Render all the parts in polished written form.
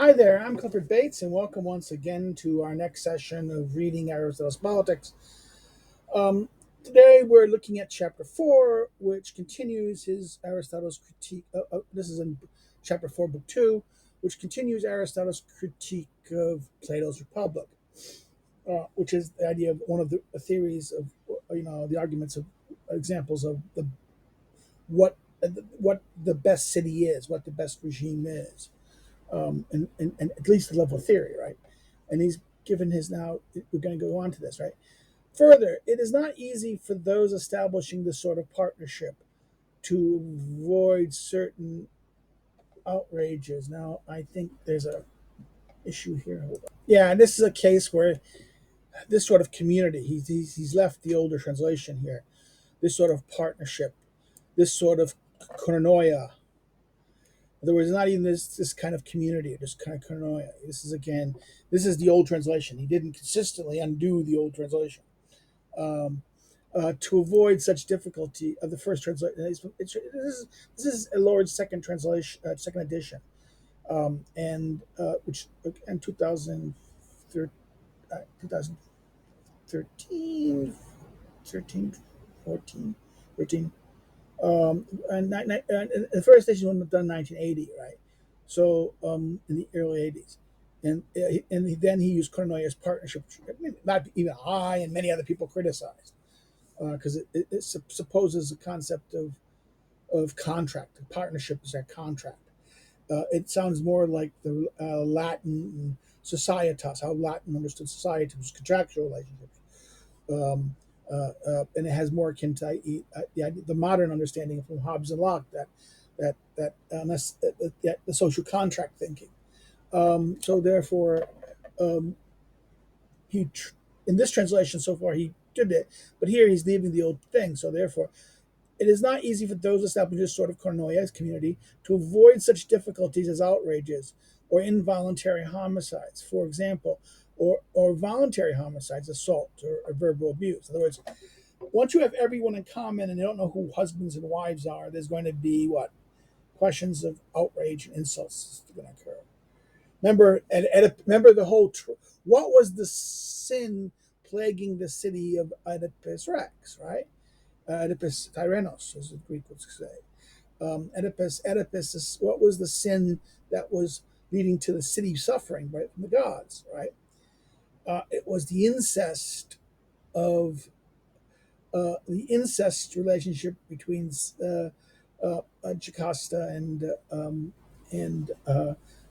Hi there, I'm Clifford Bates, and welcome once again to our next session of reading Aristotle's Politics. Um, Today we're looking at chapter 4, which continues his Aristotle's critique. This is in chapter 4, book 2, which continues Aristotle's critique of Plato's Republic, which is the idea of one of the theories of, the arguments of examples of what the best city is, what the best regime is. And at least the level of theory, right? And he's given his now, we're going to go on to this, right? Further, it is not easy for those establishing this sort of partnership to avoid certain outrages. Now, I think there's a issue here. Hold on. Yeah, and this is a case where this sort of community, he's left the older translation here, this sort of partnership, this sort of koinonia. In other words, not even this kind of community, this kind of koinonia. This is the old translation. He didn't consistently undo the old translation. To avoid such difficulty of the first translation. This is Lord's second translation, second edition, and which in 2013, 13, 14, 13. And the first edition was done in 1980, right? So in the early 80s. And then he used koinonia as partnership, not even I and many other people criticized, because it supposes a concept of contract. Partnership is a contract. It sounds more like the Latin societas, how Latin understood society was contractual relationships. And it has more akin to the modern understanding from Hobbes and Locke that the social contract thinking. So therefore, um, he in this translation so far he did it, but here he's leaving the old thing. So therefore, it is not easy for those establishing this sort of koinonia community to avoid such difficulties as outrages or involuntary homicides, for example, or voluntary homicides, assault or verbal abuse. In other words, once you have everyone in common and you don't know who husbands and wives are, there's going to be what? Questions of outrage and insults are going to occur. Remember the whole. What was the sin plaguing the city of Oedipus Rex? Right, Oedipus Tyrannos, as the Greek would say. Oedipus is what was the sin that was leading to the city suffering right from the gods? Right, it was the incest relationship between Jocasta and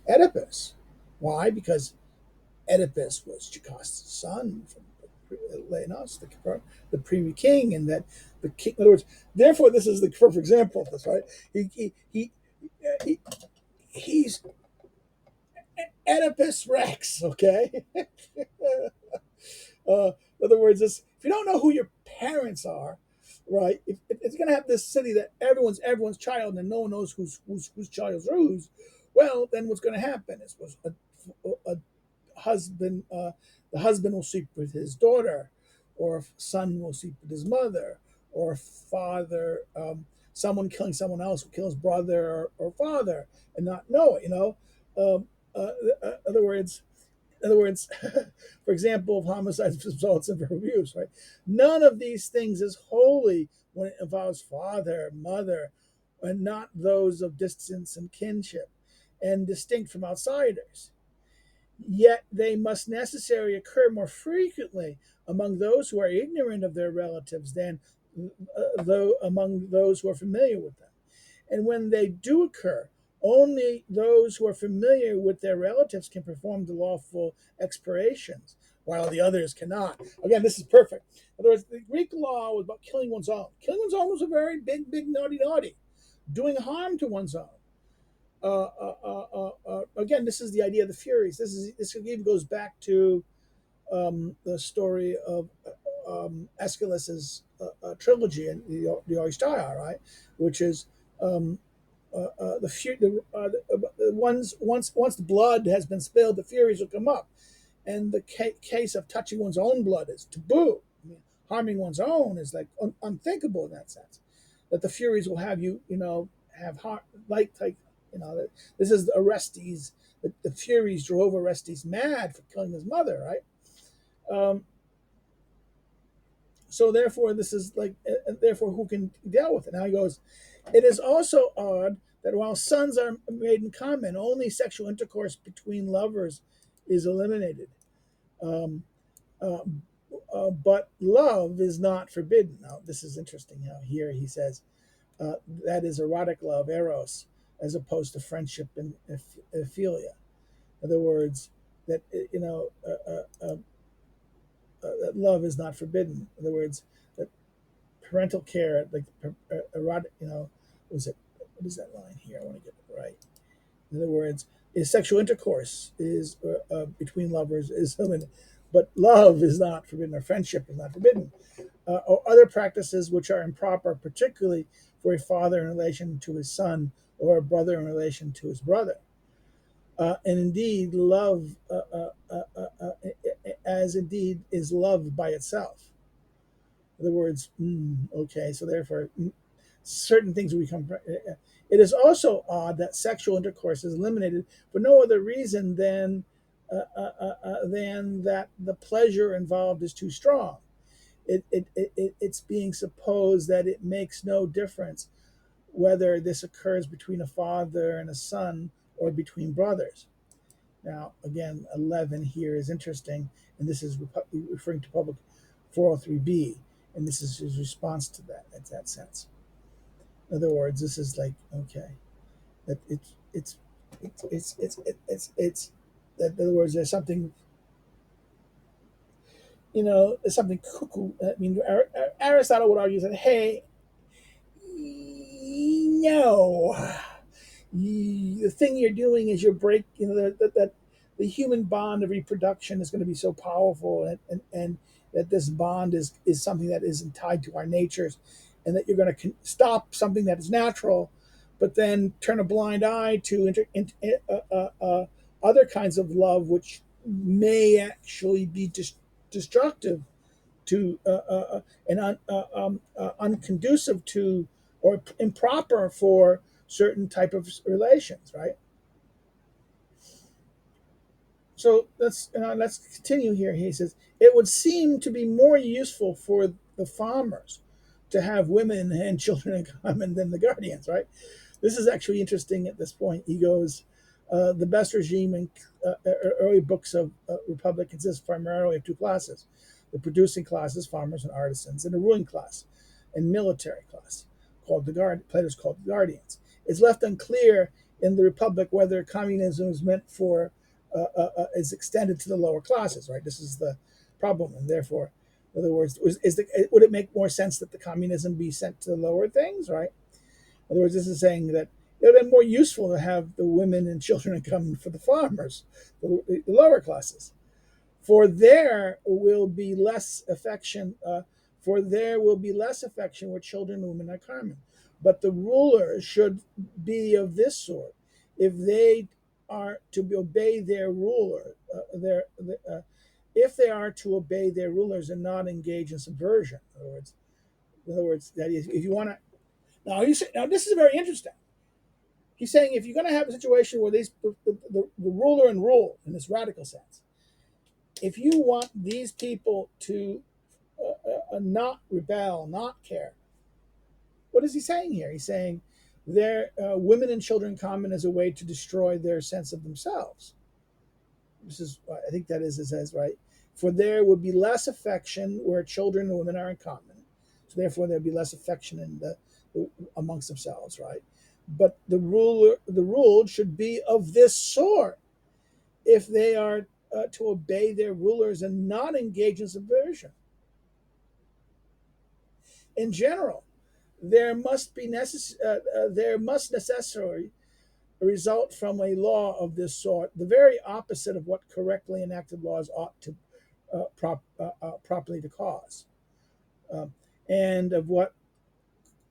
Oedipus. Why? Because Oedipus was Jocasta's son from Leonos, the previous king, and that the king. In other words, therefore, this is the perfect example of this, right? He he's Oedipus Rex, okay. In other words, if you don't know who your parents are, right? If it's going to have this city that everyone's child and no one knows whose child is whose, well, then what's going to happen is a husband, the husband will sleep with his daughter, or a son will sleep with his mother, or a father, someone killing someone else will kill his brother or father and not know it. Um, in other words, for example, of homicides, assaults, and verbal abuse, right? None of these things is holy when it involves father, mother, and not those of distance and kinship, and distinct from outsiders. Yet they must necessarily occur more frequently among those who are ignorant of their relatives than though among those who are familiar with them. And when they do occur, only those who are familiar with their relatives can perform the lawful expirations, while the others cannot. Again, this is perfect. In other words, the Greek law was about killing one's own. Killing one's own was a very big, naughty. Doing harm to one's own. Again, this is the idea of the Furies. This even goes back to the story of Aeschylus's trilogy and the Aristotle, right? Which is once the blood has been spilled, the Furies will come up, and the case of touching one's own blood is taboo. I mean, harming one's own is like unthinkable in that sense. That the Furies will have you, have heart like this is Orestes the Furies drove Orestes mad for killing his mother, right? Um, so therefore, this is like, therefore, who can deal with it? Now he goes, it is also odd that while sons are made in common, only sexual intercourse between lovers is eliminated. Um, uh, but love is not forbidden. Now, this is interesting. Now, here he says that is erotic love, eros, as opposed to friendship and philia. In other words, that that love is not forbidden. In other words, that parental care, like erotic, was it? What is that line here? I want to get it right. In other words, is sexual intercourse is between lovers is limited, but love is not forbidden, or friendship is not forbidden, or other practices which are improper, particularly for a father in relation to his son or a brother in relation to his brother. And indeed, love, as indeed is love by itself. In other words, okay, so therefore, certain things will become. It is also odd that sexual intercourse is eliminated for no other reason than that the pleasure involved is too strong. It's being supposed that it makes no difference whether this occurs between a father and a son or between brothers. Now, again, 11 here is interesting, and this is referring to Public 403b, and this is his response to that, in that sense. In other words, this is like, okay, that it's that, in other words, there's something, there's something cuckoo. I mean, Aristotle would argue that, hey, no, the thing you're doing is you're that the human bond of reproduction is going to be so powerful, and that this bond is something that isn't tied to our natures, and that you're going to stop something that is natural, but then turn a blind eye to other kinds of love which may actually be destructive to and unconducive to, or improper for, certain type of relations, right? So let's continue here. He says it would seem to be more useful for the farmers to have women and children in common than the guardians, right? This is actually interesting at this point. He goes, the best regime in early books of Republic consists primarily of two classes: the producing classes, farmers and artisans, and the ruling class and military class, called the guard. Plato's called the guardians. It's left unclear in the Republic whether communism is meant for is extended to the lower classes, right? This is the problem, and therefore, in other words, would it make more sense that the communism be sent to the lower things, right? In other words, this is saying that it would have been more useful to have the women and children come for the farmers, the lower classes, for there will be less affection. For there will be less affection where children and women are common. But the rulers should be of this sort: if they are to obey their ruler, if they are to obey their rulers and not engage in subversion. In other words, that is, if you want to. Now this is very interesting. He's saying if you're going to have a situation where the ruler and rule in this radical sense, if you want these people to not rebel, not care, what is he saying here? He's saying their women and children common as a way to destroy their sense of themselves. This is, I think that is, it says, right? For there would be less affection where children and women are in common. So therefore there'd be less affection amongst themselves, right? But the ruled should be of this sort: if they are to obey their rulers and not engage in subversion. In general, there must necessarily result from a law of this sort the very opposite of what correctly enacted laws ought to properly to cause, um, and of what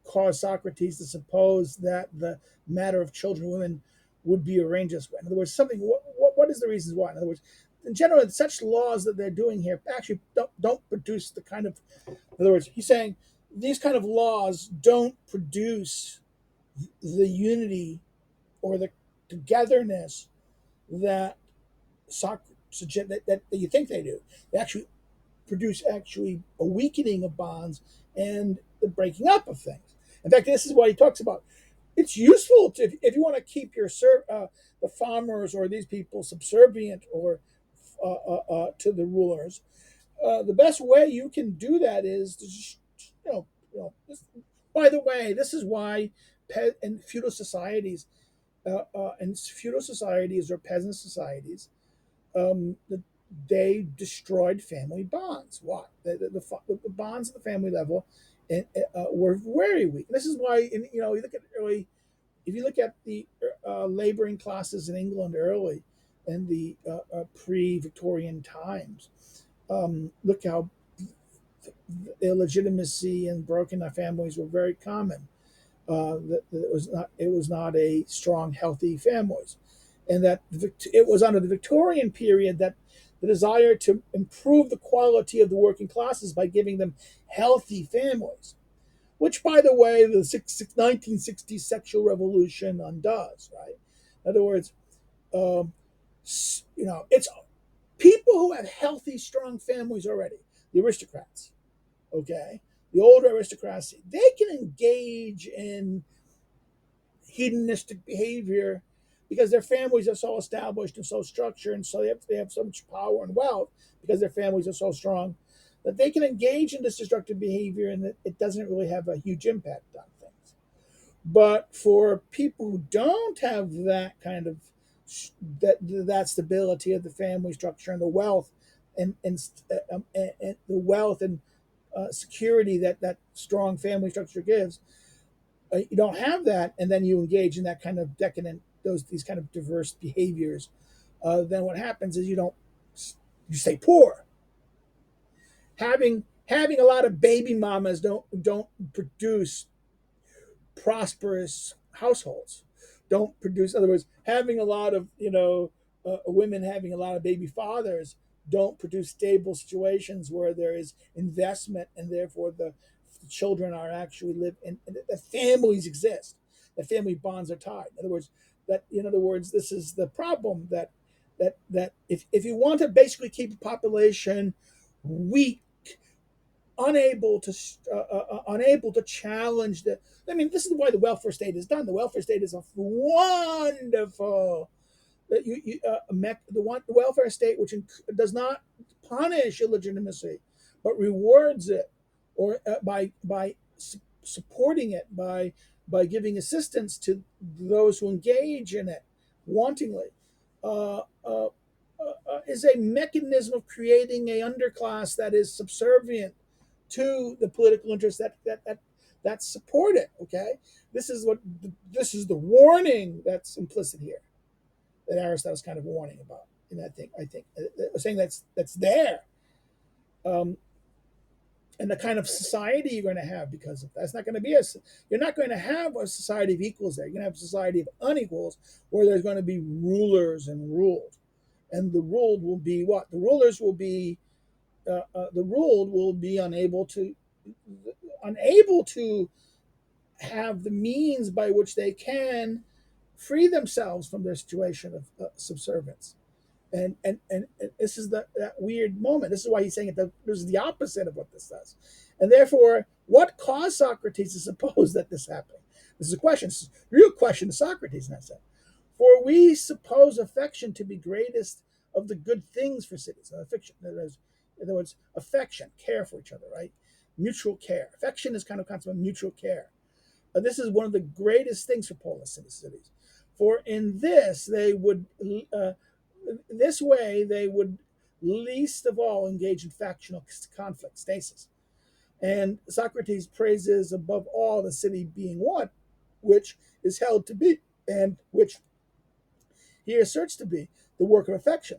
caused Socrates to suppose that the matter of children and women would be arranged this way. In other words, something. What is the reasons why? In other words, in general, such laws that they're doing here actually don't produce the kind of. In other words, he's saying these kind of laws don't produce the unity or the togetherness that suggest that you think they do. They actually produce actually a weakening of bonds and the breaking up of things. In fact, this is what he talks about. It's useful to, if you want to keep your the farmers or these people subservient or to the rulers. The best way you can do that is to just, by the way, this is why in feudal societies, or peasant societies, the, they destroyed family bonds. Why? The bonds at the family level were very weak. This is why, you look at early. If you look at the laboring classes in England early, in the pre-Victorian times, look how illegitimacy and broken families were very common. It was not a strong, healthy families, and that it was under the Victorian period that the desire to improve the quality of the working classes by giving them healthy families, which, by the way, the 1960s sexual revolution undoes. Right? In other words, um, it's people who have healthy, strong families already. The aristocrats, okay, the older aristocracy, they can engage in hedonistic behavior because their families are so established and so structured, and so they have so much power and wealth because their families are so strong that they can engage in this destructive behavior, and it doesn't really have a huge impact on things. But for people who don't have that kind of that stability of the family structure and the wealth and the wealth and security that that strong family structure gives, you don't have that, and then you engage in that kind of decadent these kind of diverse behaviors. Then what happens is you stay poor. Having a lot of baby mamas don't produce prosperous households. Don't produce. In other words, having a lot of women having a lot of baby fathers don't produce stable situations where there is investment and therefore the children are actually live and the families exist. The family bonds are tied. In other words, this is the problem that if you want to basically keep a population weak, unable to challenge the. I mean, this is why the welfare state is done. The welfare state is a wonderful the welfare state which does not punish illegitimacy, but rewards it, or supporting it by giving assistance to those who engage in it wantingly. Uh, uh, is a mechanism of creating a underclass that is subservient to the political interests that support it. Okay, this is the warning that's implicit here that Aristotle's kind of warning about, and I think saying that's there, um, and the kind of society you're going to have because of that. It's not going to be you're not going to have a society of equals there. You're going to have a society of unequals where there's going to be rulers and ruled, and the ruled will be what the rulers will be. The ruled will be unable to have the means by which they can free themselves from their situation of subservience. And this is that weird moment. This is why he's saying this is the opposite of what this does. And therefore, what caused Socrates to suppose that this happened? This is a question. This is a real question to Socrates, and I said, for we suppose affection to be greatest of the good things for cities. Affection, in other words, affection, care for each other, right? Mutual care. Affection is kind of concept of mutual care. This is one of the greatest things for polis cities. For in uh, this way they would least of all engage in factional conflict, stasis. And Socrates praises above all the city being one, which is held to be, and which he asserts to be, the work of affection.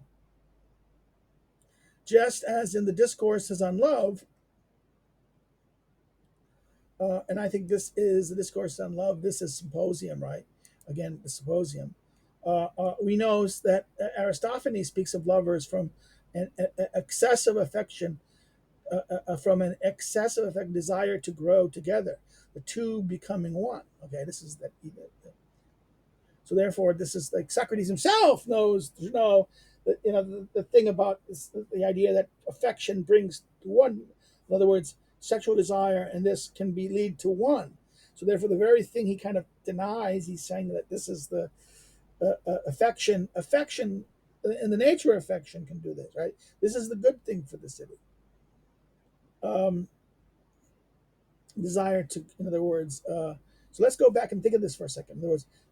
Just as in the discourses on love, and I think this is the discourse on love. This is symposium, right? Again, the symposium. We know that Aristophanes speaks of lovers from an excessive affection, desire to grow together, the two becoming one. Okay, this is that. So therefore, this is like Socrates himself knows, the thing about this, the idea that affection brings to one. In other words, sexual desire and this can be lead to one. So therefore, the very thing he kind of denies, he's saying that this is the affection. Affection, and the nature of affection can do this, right? This is the good thing for the city. Um, Desire to, in other words, so let's go back and think of this for a second.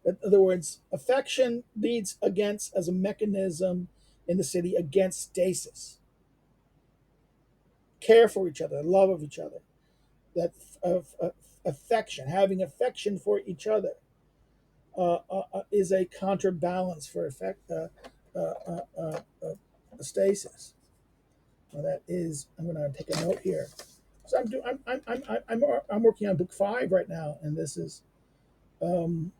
In other words, affection leads against as a mechanism in the city against stasis, care for each other, love of each other, that affection, having affection for each other, is a counterbalance for stasis. Well, that is, I'm going to take a note here. So I'm working on book 5 right now, and this is um,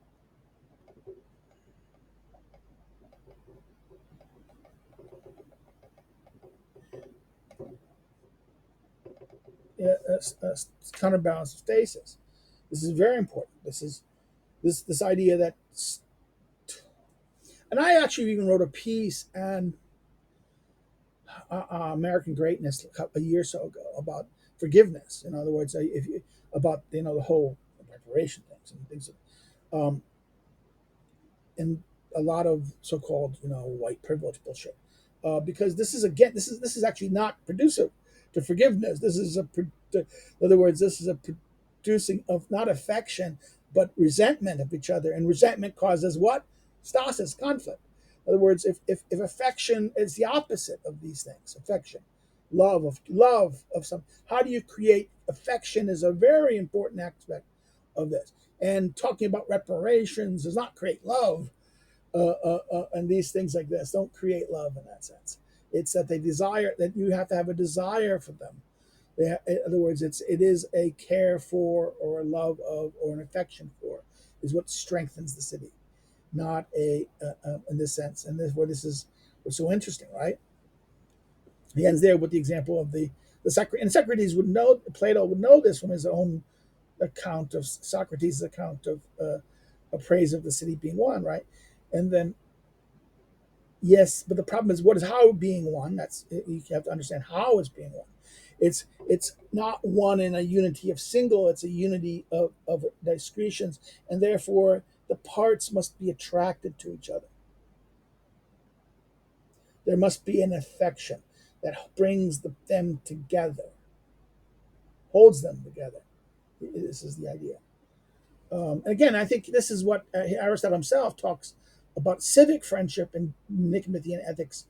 a counterbalance of stasis. This is very important. This is this idea that, and I actually even wrote a piece on American greatness a year or so ago about forgiveness. In other words, if you, about the whole reparation things and things, um, and a lot of so-called white privilege bullshit, because this is actually not producive to forgiveness. This is in other words, this is a producing of not affection but resentment of each other, and resentment causes what? Stasis, conflict. In other words, if affection is the opposite of these things, affection, love of some, how do you create affection is a very important aspect of this. And talking about reparations does not create love, and these things like this don't create love in that sense. It's that they desire, that you have to have a desire for them. In other words, it is a care for or a love of or an affection for is what strengthens the city, not in this sense. And this is what's so interesting, right? He ends there with the example of the Socrates, and Socrates would know, Plato would know this from his own account of Socrates' account of a praise of the city being one, right? And then yes, but the problem is what is how being one. That's, you have to understand how it's being one. It's not one in a unity of single. It's a unity of discretions, and therefore the parts must be attracted to each other. There must be an affection that brings them together, holds them together. This is the idea. Again, I think this is what Aristotle himself talks about civic friendship in Nicomachean Ethics,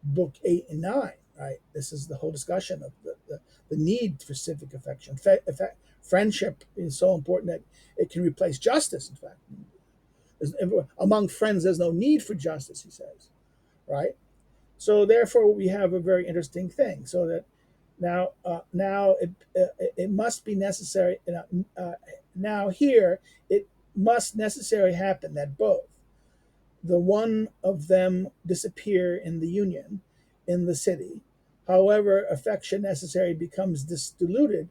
book 8 and 9. Right, this is the whole discussion of the need for civic affection. Friendship is so important that it can replace justice. In fact, among friends, there's no need for justice, he says. Right, so therefore, we have a very interesting thing. So that now it must be necessary. Now here it must necessarily happen that both the one of them disappear in the union in the city. However, affection necessary becomes diluted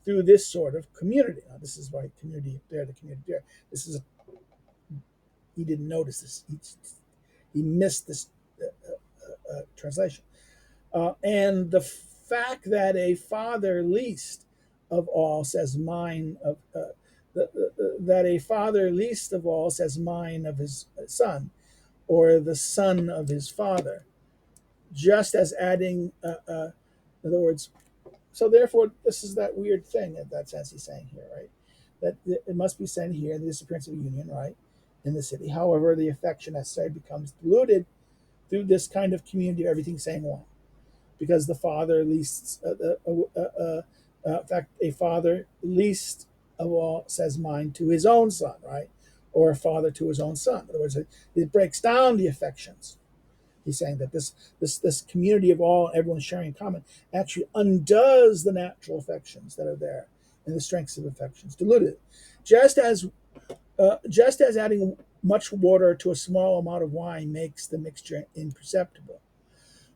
through this sort of community. Now, this is why community there, the community there. This is he didn't notice this. He missed this translation. And the fact that a father least of all says mine of that a father least of all says mine of his son, or the son of his father, just as adding, in other words, so therefore, this is that weird thing in that sense he's saying here, right? That it must be said here, the disappearance of a union, right, in the city. However, the affection necessary becomes diluted through this kind of community of everything saying one, because the father least, in fact, a father least of all says mine to his own son, right, or a father to his own son. In other words, it breaks down the affections. He's saying that this community of all, everyone sharing in common, actually undoes the natural affections that are there and the strengths of affections, diluted. Just as just as adding much water to a small amount of wine makes the mixture imperceptible,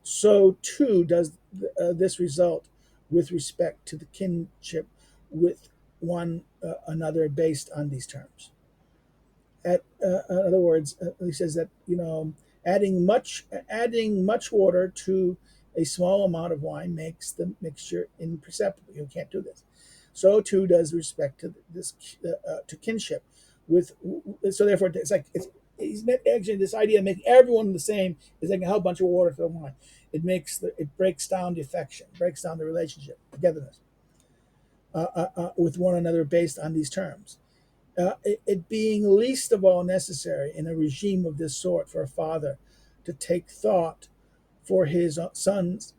so too does this result with respect to the kinship with one another based on these terms. in other words, he says that adding much water to a small amount of wine makes the mixture imperceptible. You can't do this. So too does respect to this to kinship. With so therefore it's like he's actually this idea of making everyone the same is like a whole bunch of water to the wine. It breaks down the affection, breaks down the relationship, togetherness with one another based on these terms. It being least of all necessary in a regime of this sort for a father to take thought for his sons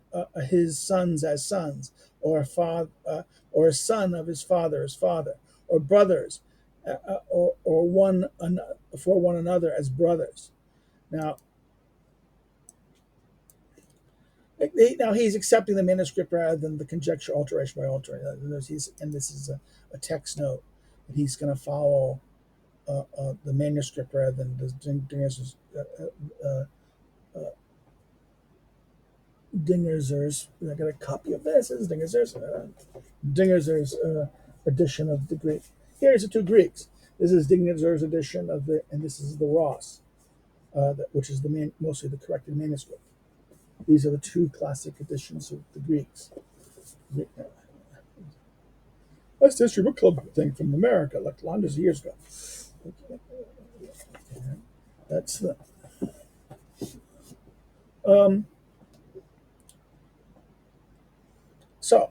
as sons, or or a son of his father as father, or brothers, or for one another as brothers. Now, he's accepting the manuscript rather than the conjecture alteration by altering. And this is a text note, and he's going to follow the manuscript rather than the Dingerzer's. I got a copy of this. This is Dingerzer's edition of the Greek. Here's the two Greeks. This is Dingerzer's edition of and this is the Ross, which is mostly the corrected manuscript. These are the two classic editions of the Greeks. That's the history book club thing from America, like hundreds of years ago. That's the. So,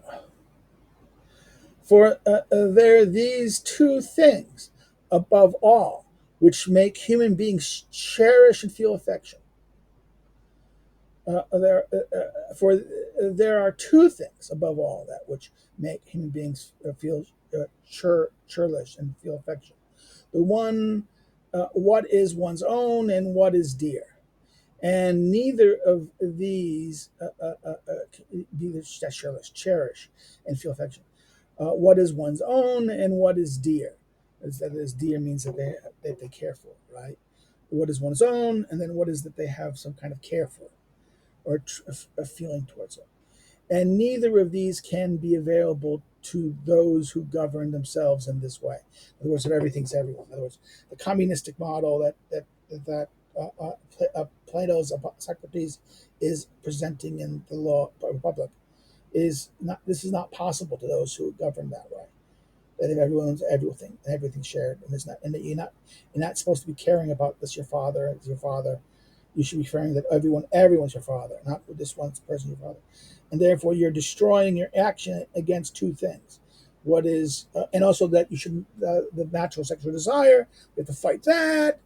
for there are these two things above all which make human beings cherish and feel affection. There are two things above all that which make human beings feel churlish and feel affection. The one, what is one's own and what is dear. And neither of these cherish and feel affection. What is one's own and what is dear. That is, dear means that they care for, right? What is one's own, and then what is that they have some kind of care for, or a feeling towards it. And neither of these can be available to those who govern themselves in this way. In other words, that everything's everyone. In other words, the communistic model that Plato's Socrates is presenting in the law republic is not. This is not possible to those who govern that way. That if everyone's everything's shared, and it's not, and that you're not supposed to be caring about this. Your father is your father. You should be referring that everyone's your father, not this one person your father, and therefore you're destroying your action against two things. What is, and also that you should the natural sexual desire. You have to fight that.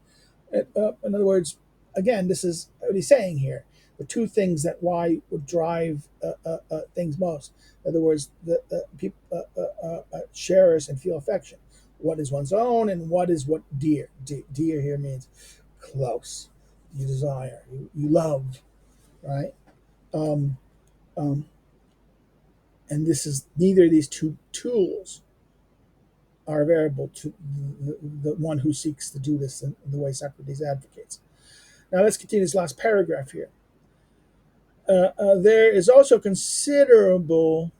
In other words, again, this is what he's saying here. The two things that why would drive things most. In other words, the people cherish and feel affection. What is one's own and what is what dear. Dear here means close. You desire, you love, right? Um, um, and this is neither of these two tools are available to the one who seeks to do this in the way Socrates advocates. Now let's continue this last paragraph here. There is also considerable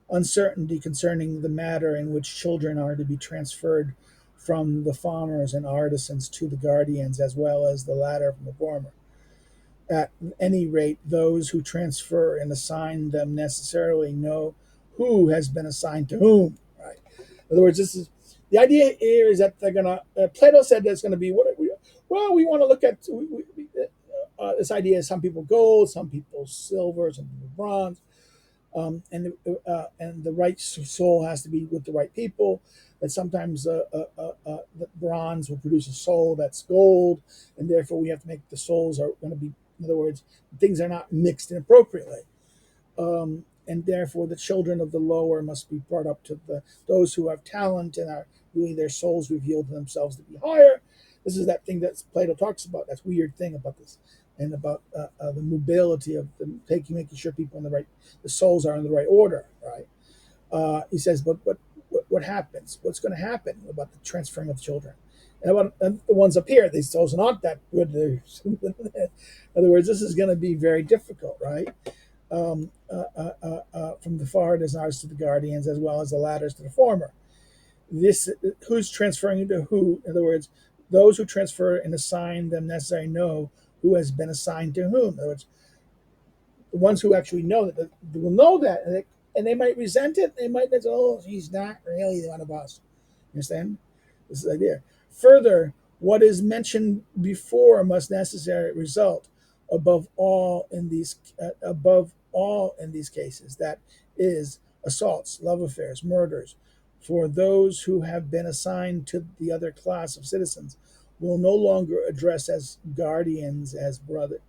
uncertainty concerning the matter in which children are to be transferred from the farmers and artisans to the guardians, as well as the latter from the former. At any rate, those who transfer and assign them necessarily know who has been assigned to whom. Right. In other words, this is the idea here is that they're gonna. Plato said there's going to be we want to look at this idea. Some people gold, some people silver, some people bronze, and the right soul has to be with the right people. That sometimes the bronze will produce a soul that's gold, and therefore we have to make the souls are going to be. In other words, things are not mixed inappropriately, and therefore the children of the lower must be brought up to those who have talent and are really their souls revealed to themselves to be higher. This is that thing that Plato talks about. That's weird thing about this, and about the mobility of making sure people in the souls are in the right order, right? He says, but what happens? What's going to happen about the transferring of children? And about the ones up here, these souls are not that good. In other words, this is going to be very difficult, right? From the farmers to the guardians, as well as the ladders to the former. This who's transferring to who? In other words, Those who transfer and assign them necessarily know who has been assigned to whom. In other words, the ones who actually know that will know that, and they might resent it. They might say, "Oh, he's not really one of us." You understand? This is the idea. Further, what is mentioned before must necessarily result above all in these cases. That is, assaults, love affairs, murders. For those who have been assigned to the other class of citizens will no longer address as guardians as brothers,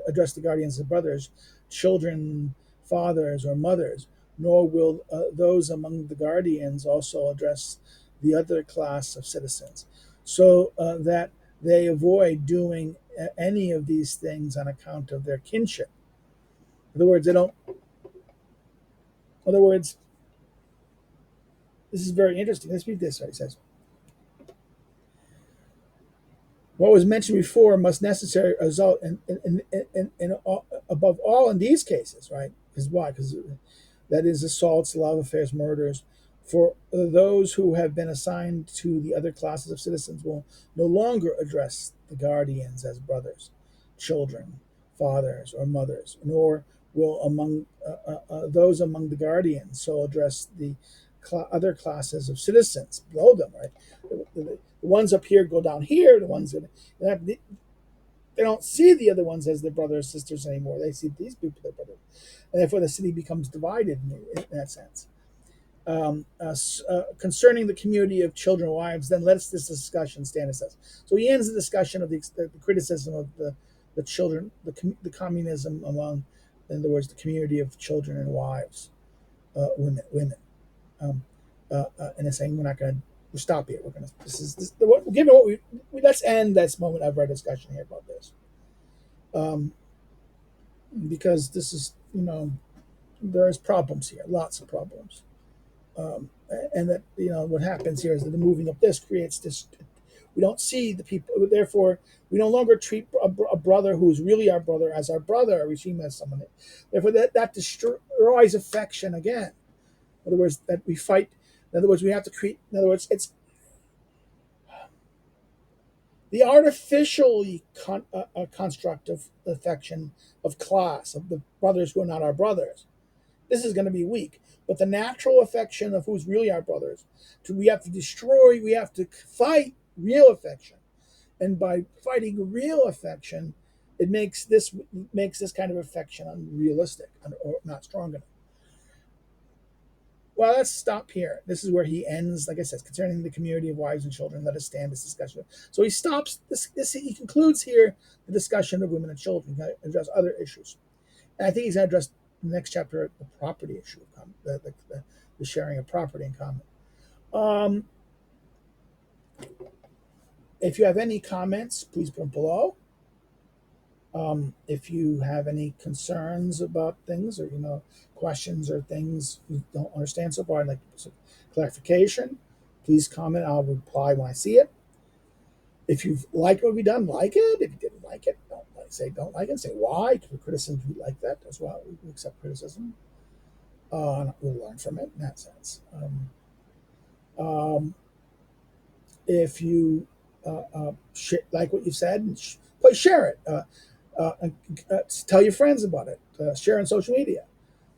address the guardians as brothers, children, fathers, or mothers, nor will those among the guardians also address the other class of citizens, so that they avoid doing any of these things on account of their kinship. In other words, they don't. In other words, this is very interesting. Let's read this. Right? It says, what was mentioned before must necessarily result above all in these cases, right? Because why? Because that is assaults, love affairs, murders. For those who have been assigned to the other classes of citizens will no longer address the guardians as brothers, children, fathers, or mothers, nor will those among the guardians so address the other classes of citizens below them, right? The ones up here go down here. The ones that they don't see the other ones as their brothers or sisters anymore. They see these people as their brothers, and therefore the city becomes divided in that sense. Concerning the community of children and wives, then let this discussion stand as such. So he ends the discussion of the criticism of the children, the communism among, in other words, the community of children and wives, women. Um, and it's saying we're not going to stop here. We're going to given what let's end this moment of our discussion here about this, um, because this is there's problems here, lots of problems. And that what happens here is that the moving of this creates this. We don't see the people. Therefore, we no longer treat a brother who is really our brother as our brother. We see him as someone. Therefore, that destroys affection again. In other words, that we fight. In other words, we have to create. In other words, it's the artificially construct of affection of class of the brothers who are not our brothers. This is going to be weak. But the natural affection of who's really our brothers, we have to destroy, we have to fight real affection. And by fighting real affection, it makes this kind of affection unrealistic or not strong enough. Well, let's stop here. This is where he ends, like I said, concerning the community of wives and children. Let us stand this discussion. So he stops this. He concludes here the discussion of women and children. He address other issues. And I think he's going to address the next chapter, the property issue, the sharing of property in common. If you have any comments, please put them below. If you have any concerns about things or questions or things you don't understand so far, like some clarification, please comment. I'll reply when I see it. If you've liked what we've done, like it. If you didn't like it, don't like it. Say why. For criticism, we like that as well. We accept criticism. We'll learn from it in that sense. If you like what you said, please share it. Tell your friends about it. Share on social media.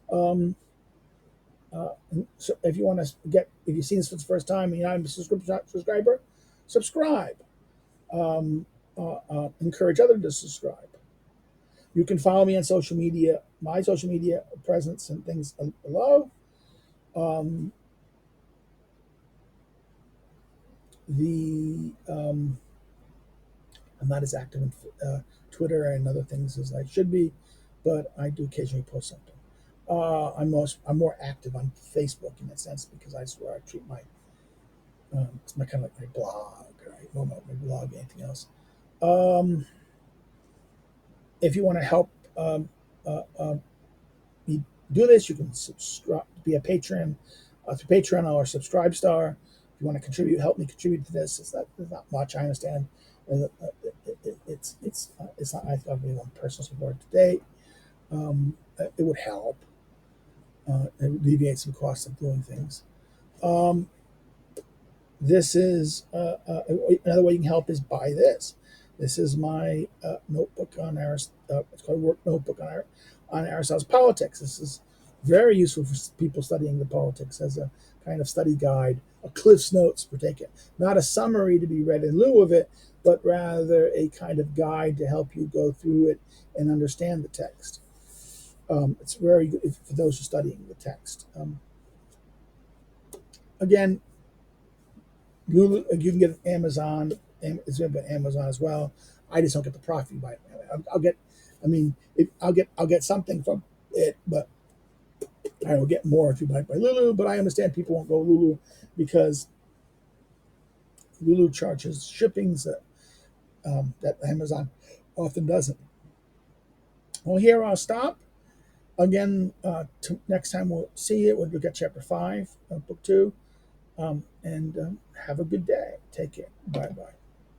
So if you want to if you've seen this for the first time and you're not a subscriber, subscribe. Encourage others to subscribe. You can follow me on social media, my social media presence and things below. I'm not as active in Twitter and other things as I should be, but I do occasionally post something. I'm more active on Facebook in that sense because that's where I treat it's my kind of like my blog, right? More about my blog, anything else. If you want to help me do this, you can subscribe, be a patron through Patreon or Subscribe Star. If you want to contribute, help me contribute to this. It's not much. I understand. It's not. I've been on personal support today. It would help. Alleviate some costs of doing things. This is another way you can help is buy this. This is my notebook on it's called work notebook on Aristotle's politics. This is very useful for people studying the politics as a kind of study guide, a Cliff's Notes for take it. Not a summary to be read in lieu of it, but rather a kind of guide to help you go through it and understand the text. It's very good for those who are studying the text. Again, Lulu, you can get Amazon. It's going to be Amazon as well. I just don't get the profit by it. I'll get, I mean, I'll get something from it, but I will get more if you buy it by Lulu. But I understand people won't go Lulu because Lulu charges shippings that Amazon often doesn't. Well, here I'll stop. Again, next time we'll see it. We'll look at chapter 5, book 2. And have a good day. Take care. Bye bye.